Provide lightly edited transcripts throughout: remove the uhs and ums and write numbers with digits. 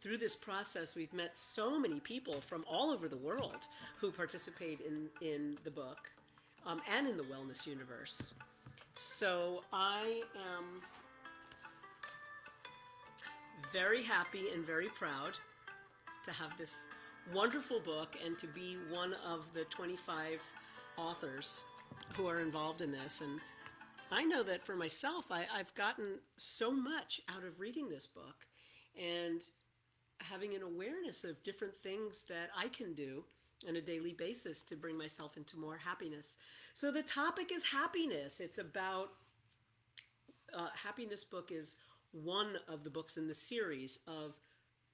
through this process, we've met so many people from all over the world who participate in the book and in the wellness universe. So I am very happy and very proud to have this wonderful book and to be one of the 25 authors who are involved in this. And I know that for myself, I've gotten so much out of reading this book and having an awareness of different things that I can do on a daily basis to bring myself into more happiness. So the topic is happiness. It's about happiness book is one of the books in the series of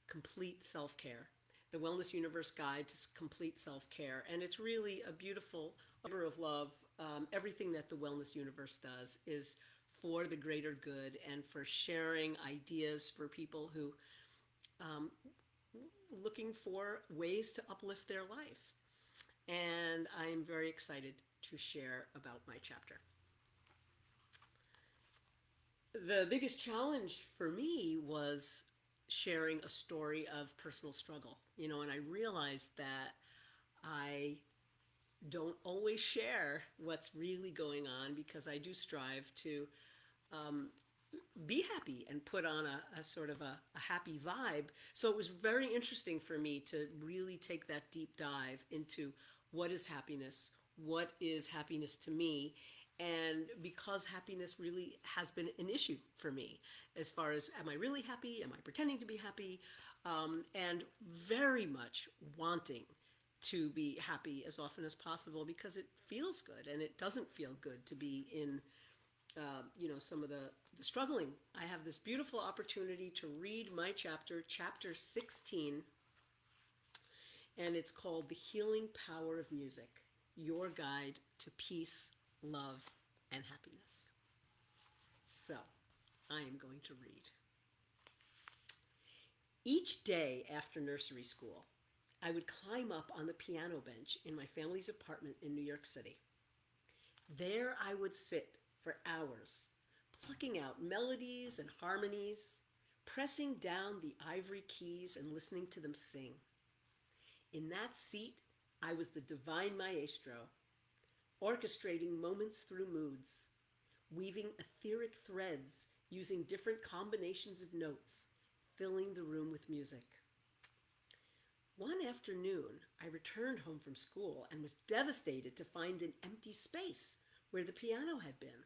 complete self-care, the Wellness Universe Guide to Complete Self-Care. And it's really a beautiful labor of love. Everything that the Wellness Universe does is for the greater good and for sharing ideas for people who looking for ways to uplift their life. And I'm very excited to share about my chapter. The biggest challenge for me was sharing a story of personal struggle, and I realized that I don't always share what's really going on because I do strive to be happy and put on a sort of a happy vibe. So it was very interesting for me to really take that deep dive into what is happiness to me, and because happiness really has been an issue for me as far as, am I really happy, am I pretending to be happy, and very much wanting to be happy as often as possible because it feels good, and it doesn't feel good to be in some of the struggling. I have this beautiful opportunity to read my chapter 16, and it's called The Healing Power of Music, Your Guide to Peace, Love, and Happiness. So, I am going to read. Each day after nursery school, I would climb up on the piano bench in my family's apartment in New York City. There I would sit for hours, plucking out melodies and harmonies, pressing down the ivory keys and listening to them sing. In that seat, I was the divine maestro, orchestrating moments through moods, weaving etheric threads using different combinations of notes, filling the room with music. One afternoon, I returned home from school and was devastated to find an empty space where the piano had been.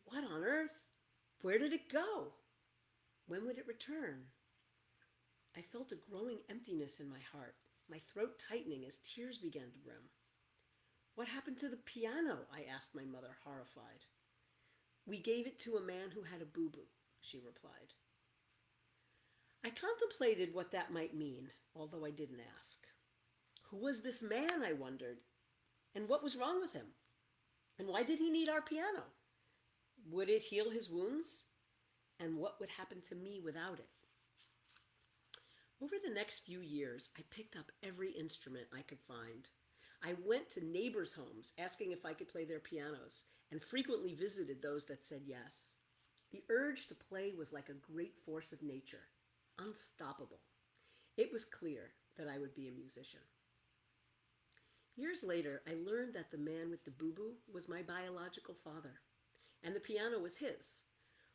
What on earth? Where did it go? When would it return? I felt a growing emptiness in my heart, my throat tightening as tears began to brim. What happened to the piano? I asked my mother, horrified. We gave it to a man who had a boo-boo, she replied. I contemplated what that might mean, although I didn't ask. Who was this man, I wondered, and what was wrong with him? And why did he need our piano? Would it heal his wounds? And what would happen to me without it? Over the next few years, I picked up every instrument I could find. I went to neighbors' homes asking if I could play their pianos, and frequently visited those that said yes. The urge to play was like a great force of nature, unstoppable. It was clear that I would be a musician. Years later, I learned that the man with the boo-boo was my biological father, and the piano was his,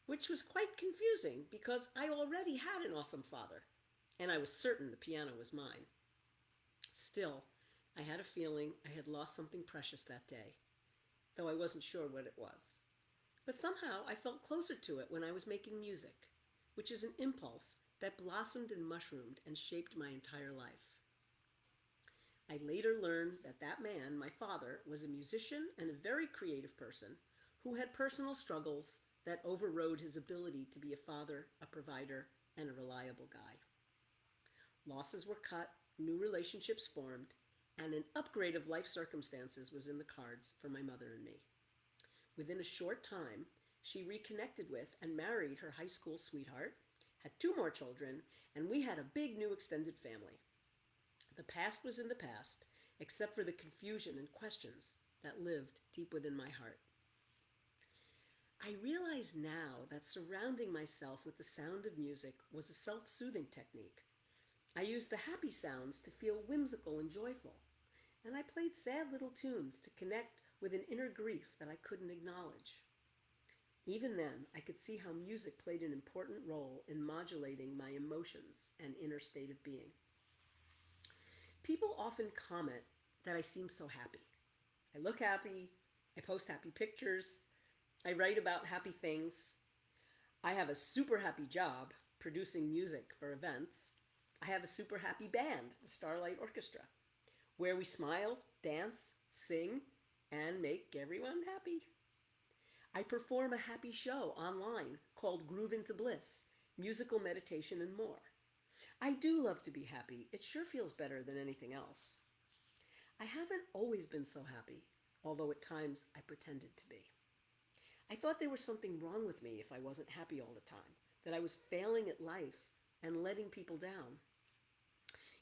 which was quite confusing because I already had an awesome father, and I was certain the piano was mine. Still, I had a feeling I had lost something precious that day, though I wasn't sure what it was. But somehow I felt closer to it when I was making music, which is an impulse that blossomed and mushroomed and shaped my entire life. I later learned that that man, my father, was a musician and a very creative person who had personal struggles that overrode his ability to be a father, a provider, and a reliable guy. Losses were cut, new relationships formed, and an upgrade of life circumstances was in the cards for my mother and me. Within a short time, she reconnected with and married her high school sweetheart, had 2 more children, and we had a big new extended family. The past was in the past, except for the confusion and questions that lived deep within my heart. I I realize now that surrounding myself with the sound of music was a self-soothing technique. I used the happy sounds to feel whimsical and joyful, and I played sad little tunes to connect with an inner grief that I couldn't acknowledge. Even then, I could see how music played an important role in modulating my emotions and inner state of being. People often comment that I seem so happy. I look happy, I post happy pictures, I write about happy things. I have a super happy job producing music for events. I have a super happy band, the Starlight Orchestra, where we smile, dance, sing, and make everyone happy. I perform a happy show online called Groove into Bliss, musical meditation and more. I do love to be happy. It sure feels better than anything else. I haven't always been so happy, although at times I pretended to be. I thought there was something wrong with me if I wasn't happy all the time, that I was failing at life and letting people down.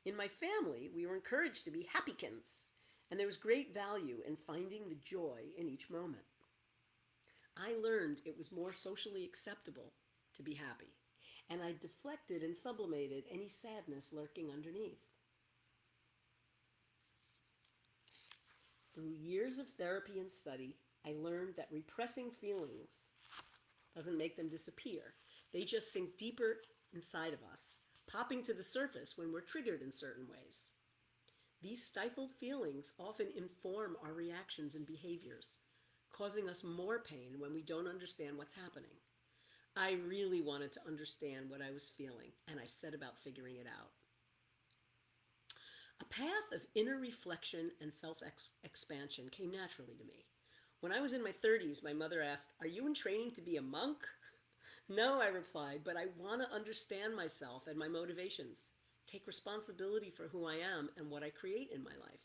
In my family, we were encouraged to be happykins, and there was great value in finding the joy in each moment. I learned it was more socially acceptable to be happy, and I deflected and sublimated any sadness lurking underneath. Through years of therapy and study, I learned that repressing feelings doesn't make them disappear. They just sink deeper inside of us, popping to the surface when we're triggered in certain ways. These stifled feelings often inform our reactions and behaviors, causing us more pain when we don't understand what's happening. I really wanted to understand what I was feeling, and I set about figuring it out. A path of inner reflection and self-expansion came naturally to me. When I was in my 30s, my mother asked, "Are you in training to be a monk?" "No," I replied, "but I want to understand myself and my motivations, take responsibility for who I am and what I create in my life."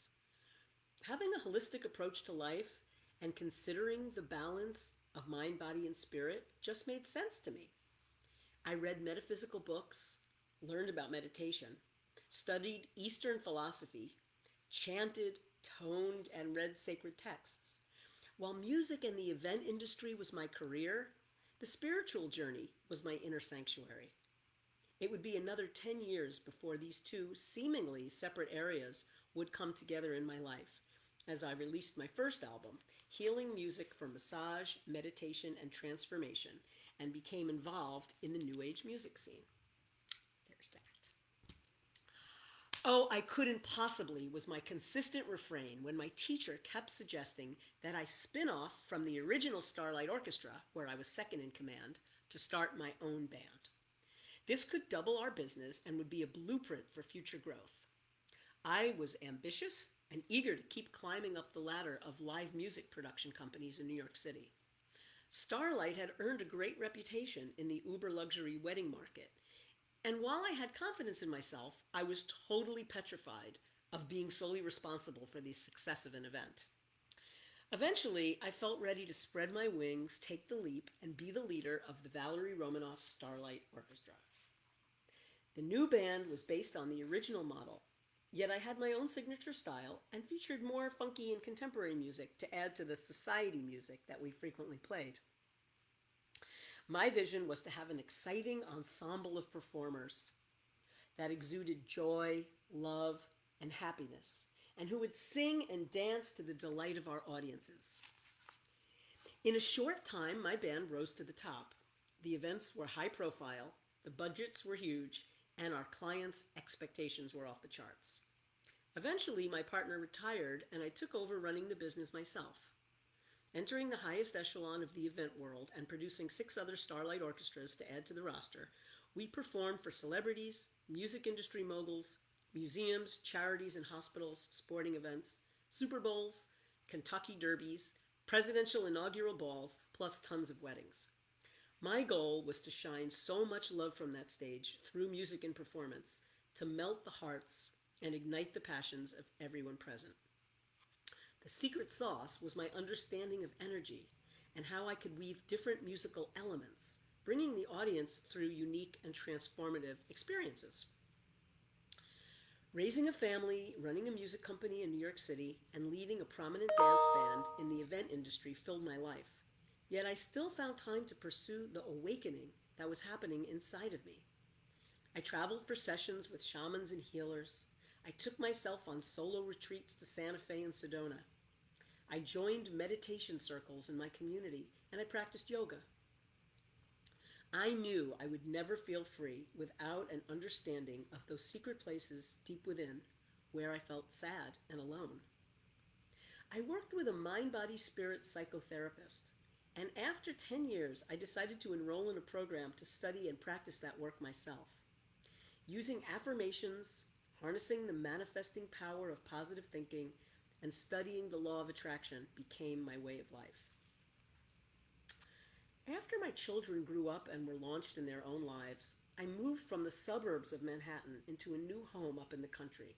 Having a holistic approach to life and considering the balance of mind, body, and spirit just made sense to me. I read metaphysical books, learned about meditation, studied Eastern philosophy, chanted, toned, and read sacred texts. While music and the event industry was my career, the spiritual journey was my inner sanctuary. It would be another 10 years before these two seemingly separate areas would come together in my life, as I released my first album, Healing Music for Massage, Meditation, and Transformation, and became involved in the New Age music scene. There's that. "Oh, I couldn't possibly" was my consistent refrain when my teacher kept suggesting that I spin off from the original Starlight Orchestra, where I was second in command, to start my own band. This could double our business and would be a blueprint for future growth. I was ambitious and eager to keep climbing up the ladder of live music production companies in New York City. Starlight had earned a great reputation in the uber luxury wedding market, and while I had confidence in myself, I was totally petrified of being solely responsible for the success of an event. Eventually, I felt ready to spread my wings, take the leap, and be the leader of the Valerie Starlight Orchestra. The new band was based on the original model, yet I had my own signature style and featured more funky and contemporary music to add to the society music that we frequently played. My vision was to have an exciting ensemble of performers that exuded joy, love, and happiness, and who would sing and dance to the delight of our audiences. In a short time, my band rose to the top. The events were high profile, the budgets were huge, and our clients' expectations were off the charts. Eventually, my partner retired, and I took over running the business myself. Entering the highest echelon of the event world and producing 6 other Starlight orchestras to add to the roster, we performed for celebrities, music industry moguls, museums, charities and hospitals, sporting events, Super Bowls, Kentucky Derbies, presidential inaugural balls, plus tons of weddings. My goal was to shine so much love from that stage through music and performance to melt the hearts and ignite the passions of everyone present. The secret sauce was my understanding of energy and how I could weave different musical elements, bringing the audience through unique and transformative experiences. Raising a family, running a music company in New York City, and leading a prominent dance band in the event industry filled my life. Yet I still found time to pursue the awakening that was happening inside of me. I traveled for sessions with shamans and healers. I took myself on solo retreats to Santa Fe and Sedona. I joined meditation circles in my community and I practiced yoga. I knew I would never feel free without an understanding of those secret places deep within where I felt sad and alone. I worked with a mind-body-spirit psychotherapist, and after 10 years, I decided to enroll in a program to study and practice that work myself. Using affirmations, harnessing the manifesting power of positive thinking, and studying the law of attraction became my way of life. After my children grew up and were launched in their own lives, I moved from the suburbs of Manhattan into a new home up in the country.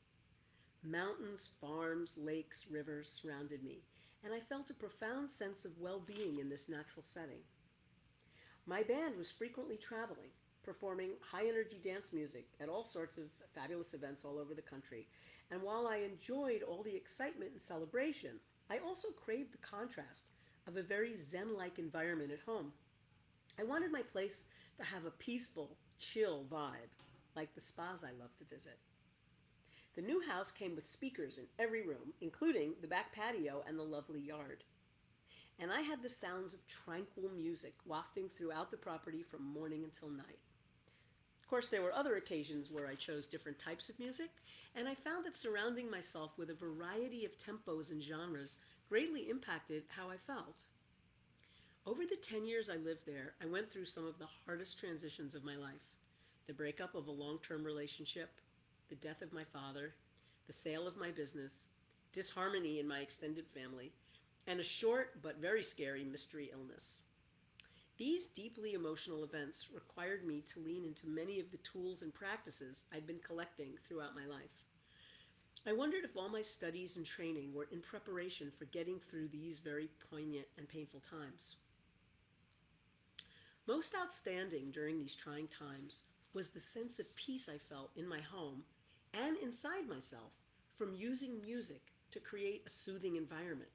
Mountains, farms, lakes, rivers surrounded me, and I felt a profound sense of well-being in this natural setting. My band was frequently traveling, performing high-energy dance music at all sorts of fabulous events all over the country. And while I enjoyed all the excitement and celebration, I also craved the contrast of a very zen-like environment at home. I wanted my place to have a peaceful, chill vibe, like the spas I love to visit. The new house came with speakers in every room, including the back patio and the lovely yard. And I had the sounds of tranquil music wafting throughout the property from morning until night. Of course, there were other occasions where I chose different types of music, and I found that surrounding myself with a variety of tempos and genres greatly impacted how I felt. Over the 10 years I lived there, I went through some of the hardest transitions of my life. The breakup of a long-term relationship, the death of my father, the sale of my business, disharmony in my extended family, and a short but very scary mystery illness. These deeply emotional events required me to lean into many of the tools and practices I'd been collecting throughout my life. I wondered if all my studies and training were in preparation for getting through these very poignant and painful times. Most outstanding during these trying times was the sense of peace I felt in my home and inside myself from using music to create a soothing environment.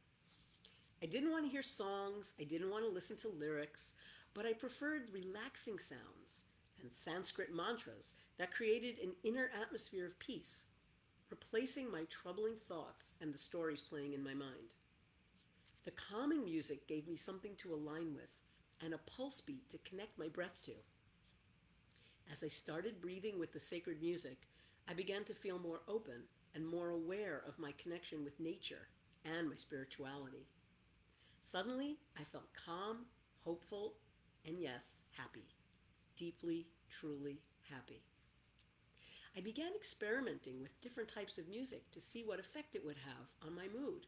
I didn't want to hear songs, I didn't want to listen to lyrics, but I preferred relaxing sounds and Sanskrit mantras that created an inner atmosphere of peace, replacing my troubling thoughts and the stories playing in my mind. The calming music gave me something to align with and a pulse beat to connect my breath to. As I started breathing with the sacred music, I began to feel more open and more aware of my connection with nature and my spirituality. Suddenly, I felt calm, hopeful, and yes, happy. Deeply, truly happy. I began experimenting with different types of music to see what effect it would have on my mood.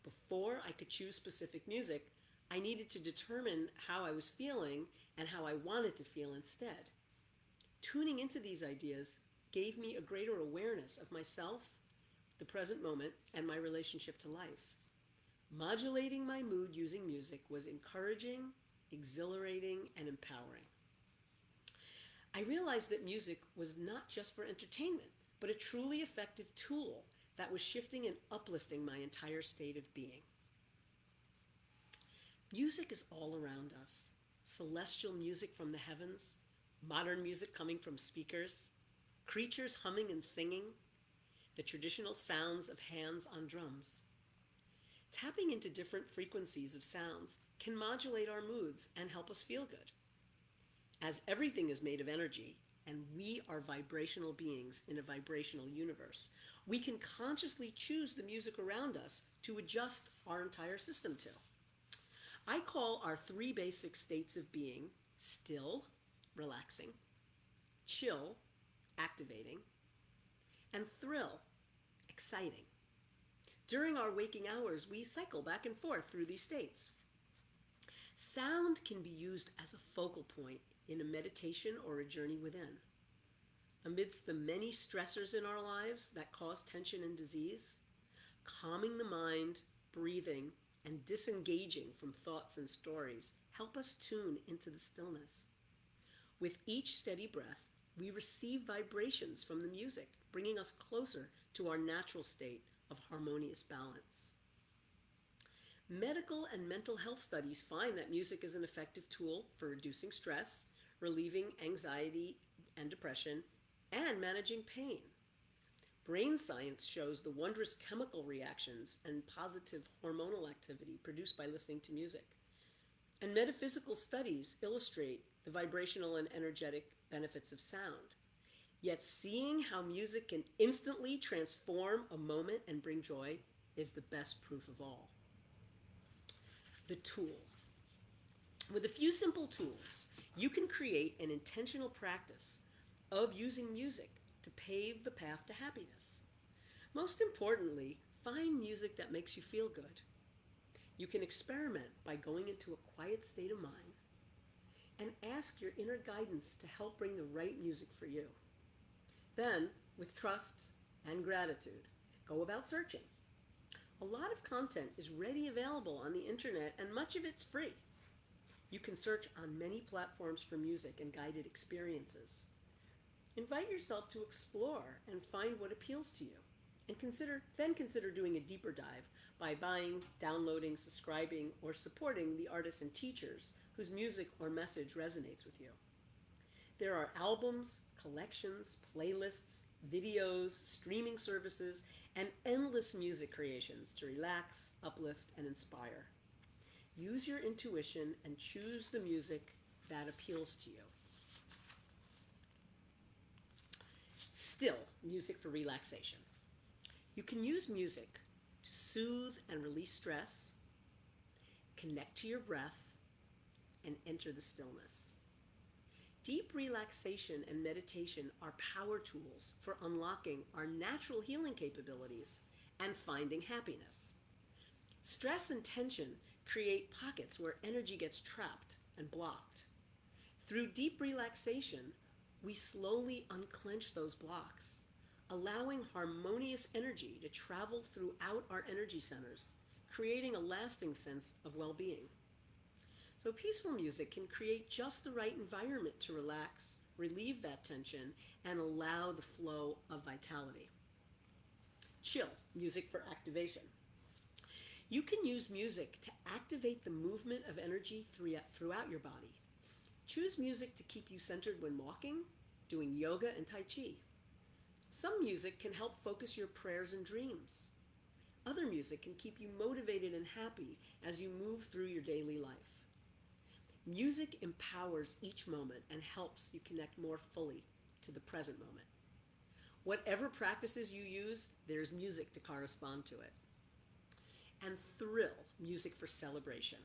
Before I could choose specific music, I needed to determine how I was feeling and how I wanted to feel instead. Tuning into these ideas gave me a greater awareness of myself, the present moment, and my relationship to life. Modulating my mood using music was encouraging, exhilarating, and empowering. I realized that music was not just for entertainment, but a truly effective tool that was shifting and uplifting my entire state of being. Music is all around us. Celestial music from the heavens, modern music coming from speakers, creatures humming and singing, the traditional sounds of hands on drums. Tapping into different frequencies of sounds can modulate our moods and help us feel good. As everything is made of energy, and we are vibrational beings in a vibrational universe, we can consciously choose the music around us to adjust our entire system to. I call our three basic states of being still, relaxing, chill, activating, and thrill, exciting. During our waking hours, we cycle back and forth through these states. Sound can be used as a focal point in a meditation or a journey within. Amidst the many stressors in our lives that cause tension and disease, calming the mind, breathing, and disengaging from thoughts and stories help us tune into the stillness. With each steady breath, we receive vibrations from the music, bringing us closer to our natural state of harmonious balance. Medical and mental health studies find that music is an effective tool for reducing stress, relieving anxiety and depression, and managing pain. Brain science shows the wondrous chemical reactions and positive hormonal activity produced by listening to music. And metaphysical studies illustrate the vibrational and energetic benefits of sound. Yet seeing how music can instantly transform a moment and bring joy is the best proof of all. The tool. With a few simple tools, you can create an intentional practice of using music to pave the path to happiness. Most importantly, find music that makes you feel good. You can experiment by going into a quiet state of mind and ask your inner guidance to help bring the right music for you. Then, with trust and gratitude, go about searching. A lot of content is readily available on the internet, and much of it's free. You can search on many platforms for music and guided experiences. Invite yourself to explore and find what appeals to you, and consider doing a deeper dive by buying, downloading, subscribing, or supporting the artists and teachers whose music or message resonates with you. There are albums, collections, playlists, videos, streaming services, and endless music creations to relax, uplift, and inspire. Use your intuition and choose the music that appeals to you. Still, music for relaxation. You can use music to soothe and release stress, connect to your breath, and enter the stillness. Deep relaxation and meditation are power tools for unlocking our natural healing capabilities and finding happiness. Stress and tension create pockets where energy gets trapped and blocked. Through deep relaxation, we slowly unclench those blocks, allowing harmonious energy to travel throughout our energy centers, creating a lasting sense of well-being. So peaceful music can create just the right environment to relax, relieve that tension, and allow the flow of vitality. Chill, music for activation. You can use music to activate the movement of energy throughout your body. Choose music to keep you centered when walking, doing yoga and tai chi. Some music can help focus your prayers and dreams. Other music can keep you motivated and happy as you move through your daily life. Music empowers each moment and helps you connect more fully to the present moment. Whatever practices you use, there's music to correspond to it. And thrill, music for celebration.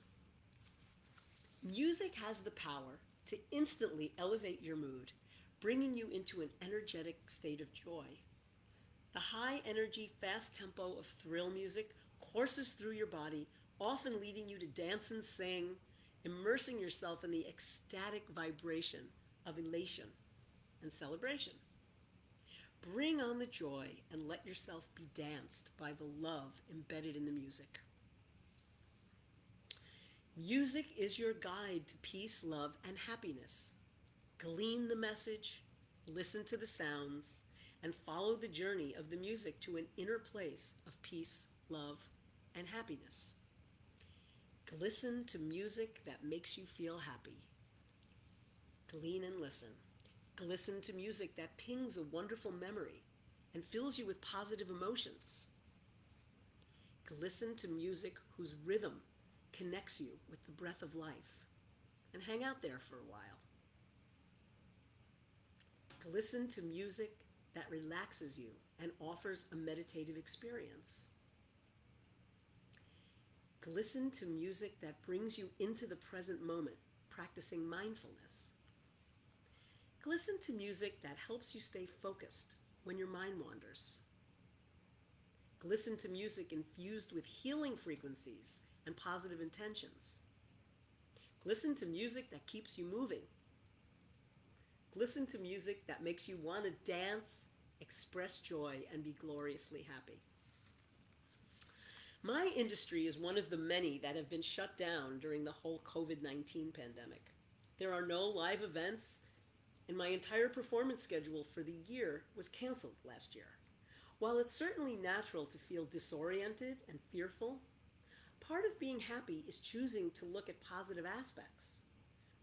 Music has the power to instantly elevate your mood, bringing you into an energetic state of joy. The high energy, fast tempo of thrill music courses through your body, often leading you to dance and sing, immersing yourself in the ecstatic vibration of elation and celebration. Bring on the joy and let yourself be danced by the love embedded in the music. Music is your guide to peace, love, and happiness. Glean the message, listen to the sounds, and follow the journey of the music to an inner place of peace, love, and happiness. Listen to music that makes you feel happy. Glean and listen. Listen to music that pings a wonderful memory and fills you with positive emotions. Listen to music whose rhythm connects you with the breath of life, and hang out there for a while. Listen to music that relaxes you and offers a meditative experience. Listen to music that brings you into the present moment, practicing mindfulness. Listen to music that helps you stay focused when your mind wanders. Listen to music infused with healing frequencies and positive intentions. Listen to music that keeps you moving. Listen to music that makes you want to dance, express joy, and be gloriously happy. My industry is one of the many that have been shut down during the whole COVID-19 pandemic. There are no live events, and my entire performance schedule for the year was canceled last year. While it's certainly natural to feel disoriented and fearful, part of being happy is choosing to look at positive aspects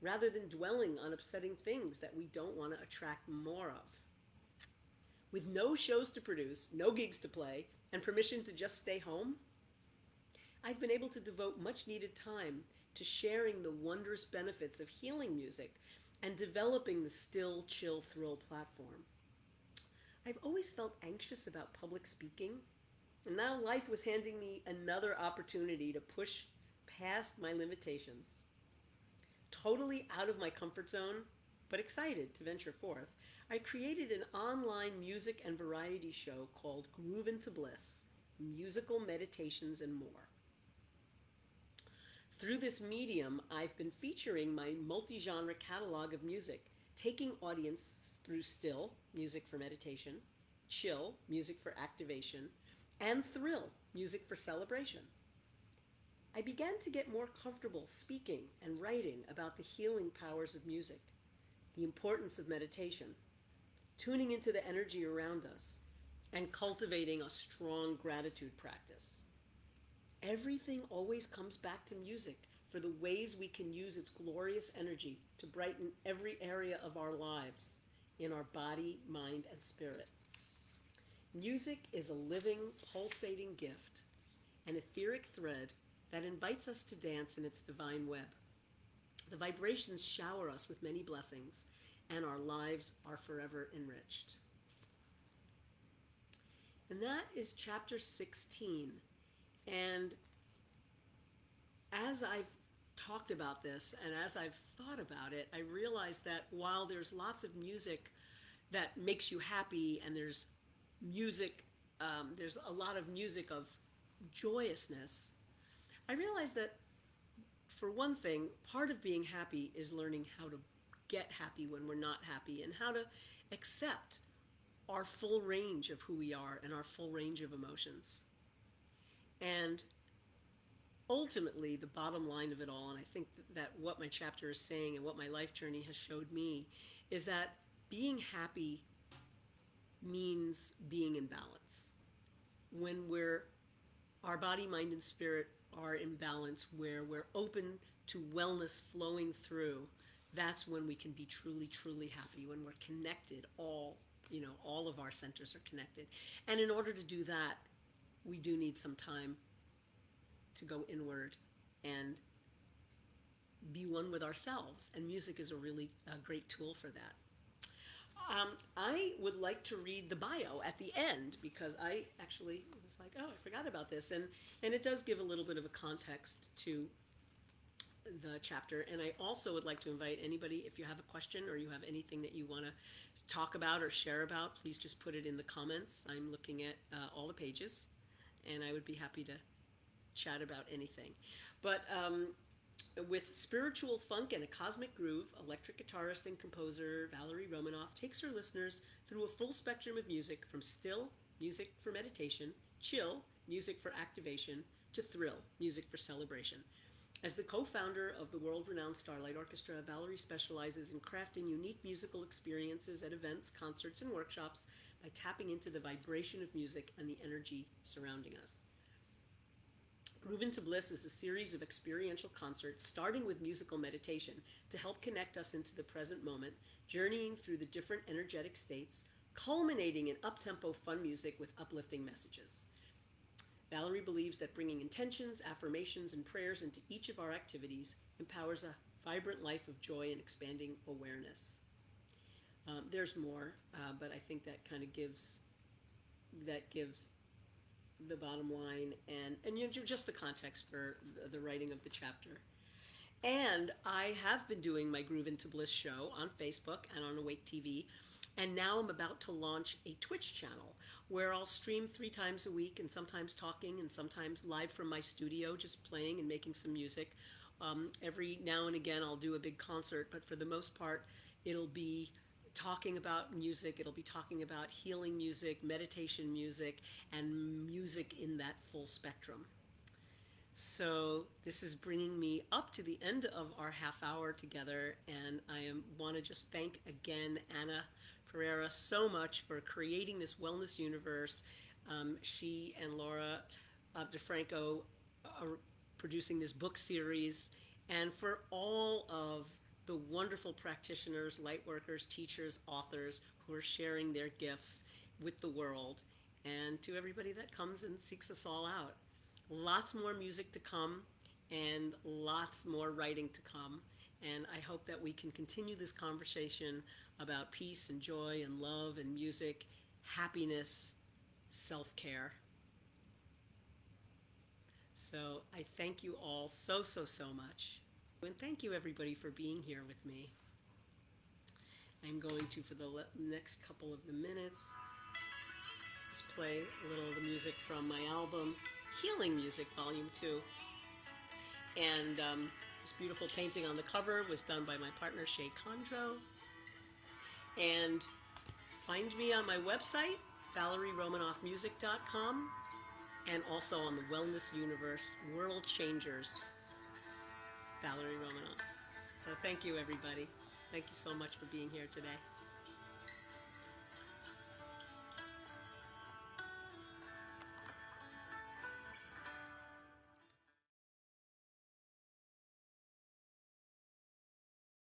rather than dwelling on upsetting things that we don't want to attract more of. With no shows to produce, no gigs to play, and permission to just stay home, I've been able to devote much needed time to sharing the wondrous benefits of healing music and developing the Still Chill Thrill platform. I've always felt anxious about public speaking, and now life was handing me another opportunity to push past my limitations. Totally out of my comfort zone, but excited to venture forth, I created an online music and variety show called Groove into Bliss, Musical Meditations and More. Through this medium, I've been featuring my multi-genre catalog of music, taking audience through still, music for meditation, chill, music for activation, and thrill, music for celebration. I began to get more comfortable speaking and writing about the healing powers of music, the importance of meditation, tuning into the energy around us, and cultivating a strong gratitude practice. Everything always comes back to music for the ways we can use its glorious energy to brighten every area of our lives, in our body, mind, and spirit. Music is a living, pulsating gift, an etheric thread that invites us to dance in its divine web. The vibrations shower us with many blessings, and our lives are forever enriched. And that is chapter 16. And as I've talked about this and as I've thought about it, I realized that while there's lots of music that makes you happy, and there's music, there's a lot of music of joyousness, I realized that, for one thing, part of being happy is learning how to get happy when we're not happy, and how to accept our full range of who we are and our full range of emotions. And ultimately, the bottom line of it all, and I think that what my chapter is saying and what my life journey has showed me, is that being happy means being in balance. When our body, mind, and spirit are in balance, where we're open to wellness flowing through, that's when we can be truly, truly happy, when we're connected, all of our centers are connected. And in order to do that, we do need some time to go inward and be one with ourselves. And music is a really great tool for that. I would like to read the bio at the end, because I actually was like, oh, I forgot about this. And it does give a little bit of a context to the chapter. And I also would like to invite anybody, if you have a question or you have anything that you want to talk about or share about, please just put it in the comments. I'm looking at all the pages, and I would be happy to chat about anything. But with spiritual funk and a cosmic groove, electric guitarist and composer Valerie takes her listeners through a full spectrum of music, from still, music for meditation, chill, music for activation, to thrill, music for celebration. As the co-founder of the world-renowned Starlight Orchestra, Valerie specializes in crafting unique musical experiences at events, concerts, and workshops by tapping into the vibration of music and the energy surrounding us. Groove into Bliss is a series of experiential concerts, starting with musical meditation to help connect us into the present moment, journeying through the different energetic states, culminating in up-tempo fun music with uplifting messages. Valerie believes that bringing intentions, affirmations, and prayers into each of our activities empowers a vibrant life of joy and expanding awareness. There's more, but I think that kind of gives the bottom line and just the context for the writing of the chapter. And I have been doing my Groove into Bliss show on Facebook and on Awake TV. And now I'm about to launch a Twitch channel where I'll stream 3 times a week, and sometimes talking and sometimes live from my studio, just playing and making some music. Every now and again I'll do a big concert, but for the most part it'll be talking about music, it'll be talking about healing music, meditation music, and music in that full spectrum. So this is bringing me up to the end of our half hour together, and I want to just thank again Anna Pariera so much for creating this wellness universe. She and Laura DeFranco producing this book series, and for all of the wonderful practitioners, light workers, teachers, authors who are sharing their gifts with the world, and to everybody that comes and seeks us all out. Lots more music to come and lots more writing to come. And I hope that we can continue this conversation about peace and joy and love and music, happiness, self-care. So I thank you all so, so, so much. And thank you everybody for being here with me. I'm going to, for the next couple of the minutes, just play a little of the music from my album, Healing Music Volume 2. And this beautiful painting on the cover was done by my partner, Shay Condro. And find me on my website, ValerieRomanoffMusic.com, and also on the Wellness Universe, World Changers, Valerie Romanoff. So thank you, everybody. Thank you so much for being here today.